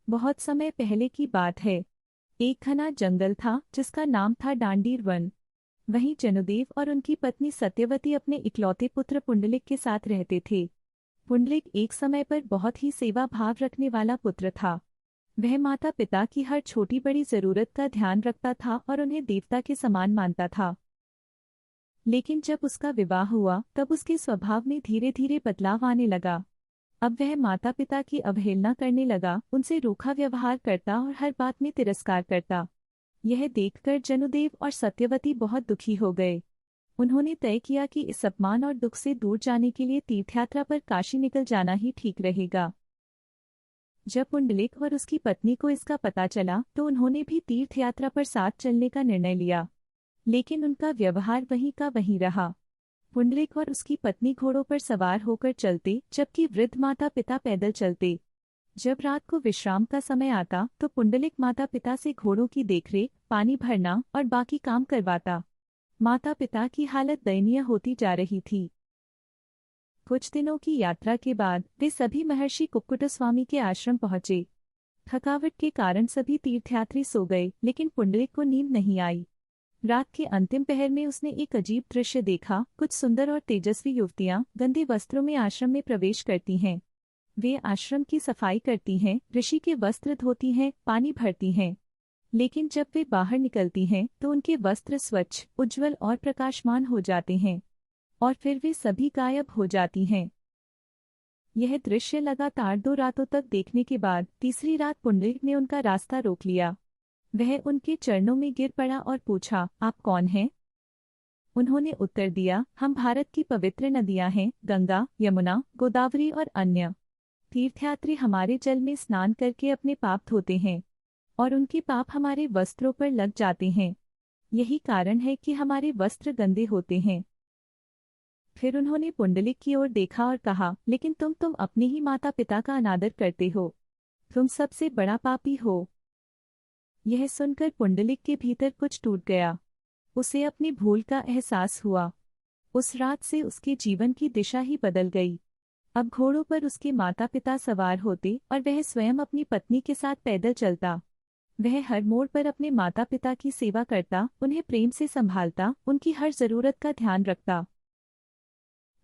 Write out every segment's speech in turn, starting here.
बहुत समय पहले की बात है। एक घना जंगल था जिसका नाम था डांडीर वन। वहीं जनुदेव और उनकी पत्नी सत्यवती अपने इकलौते पुत्र पुंडलिक के साथ रहते थे। पुंडलिक एक समय पर बहुत ही सेवा भाव रखने वाला पुत्र था। वह माता पिता की हर छोटी बड़ी जरूरत का ध्यान रखता था और उन्हें देवता के समान मानता था। लेकिन जब उसका विवाह हुआ तब उसके स्वभाव में धीरे धीरे बदलाव आने लगा। अब वह माता पिता की अवहेलना करने लगा, उनसे रूखा व्यवहार करता और हर बात में तिरस्कार करता। यह देखकर जनुदेव और सत्यवती बहुत दुखी हो गए। उन्होंने तय किया कि इस अपमान और दुख से दूर जाने के लिए तीर्थयात्रा पर काशी निकल जाना ही ठीक रहेगा। जब पुंडलिक और उसकी पत्नी को इसका पता चला तो उन्होंने भी तीर्थयात्रा पर साथ चलने का निर्णय लिया, लेकिन उनका व्यवहार वहीं का वहीं रहा। पुंडलिक और उसकी पत्नी घोड़ों पर सवार होकर चलते, जबकि वृद्ध माता पिता पैदल चलते। जब रात को विश्राम का समय आता तो पुंडलिक माता पिता से घोड़ों की देखरेख, पानी भरना और बाकी काम करवाता। माता पिता की हालत दयनीय होती जा रही थी। कुछ दिनों की यात्रा के बाद वे सभी महर्षि कुक्कुटस्वामी के आश्रम पहुंचे। थकावट के कारण सभी तीर्थयात्री सो गए, लेकिन पुंडलिक को नींद नहीं आई। रात के अंतिम पहर में उसने एक अजीब दृश्य देखा। कुछ सुंदर और तेजस्वी युवतियां गंदे वस्त्रों में आश्रम में प्रवेश करती हैं। वे आश्रम की सफाई करती हैं, ऋषि के वस्त्र धोती हैं, पानी भरती हैं। लेकिन जब वे बाहर निकलती हैं तो उनके वस्त्र स्वच्छ, उज्ज्वल और प्रकाशमान हो जाते हैं, और फिर वे सभी गायब हो जाती हैं। यह दृश्य लगातार 2 रातों तक देखने के बाद तीसरी रात पुंडलिक ने उनका रास्ता रोक लिया। वह उनके चरणों में गिर पड़ा और पूछा, आप कौन हैं? उन्होंने उत्तर दिया, हम भारत की पवित्र नदियां हैं, गंगा, यमुना, गोदावरी और अन्य। तीर्थयात्री हमारे जल में स्नान करके अपने पाप धोते हैं और उनके पाप हमारे वस्त्रों पर लग जाते हैं। यही कारण है कि हमारे वस्त्र गंदे होते हैं। फिर उन्होंने पुंडलिक की ओर देखा और कहा, लेकिन तुम अपने ही माता पिता का अनादर करते हो। तुम सबसे बड़ा पापी हो। यह सुनकर पुंडलिक के भीतर कुछ टूट गया। उसे अपनी भूल का एहसास हुआ। उस रात से उसके जीवन की दिशा ही बदल गई। अब घोड़ों पर उसके माता पिता सवार होते और वह स्वयं अपनी पत्नी के साथ पैदल चलता। वह हर मोड़ पर अपने माता पिता की सेवा करता, उन्हें प्रेम से संभालता, उनकी हर जरूरत का ध्यान रखता।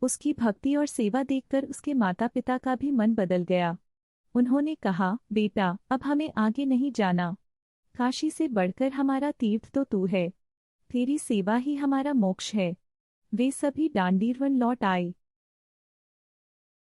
उसकी भक्ति और सेवा देखकर उसके माता पिता का भी मन बदल गया। उन्होंने कहा, बेटा, अब हमें आगे नहीं जाना। काशी से बढ़कर हमारा तीर्थ तो तू है। तेरी सेवा ही हमारा मोक्ष है। वे सभी डांडीर वन लौट आए।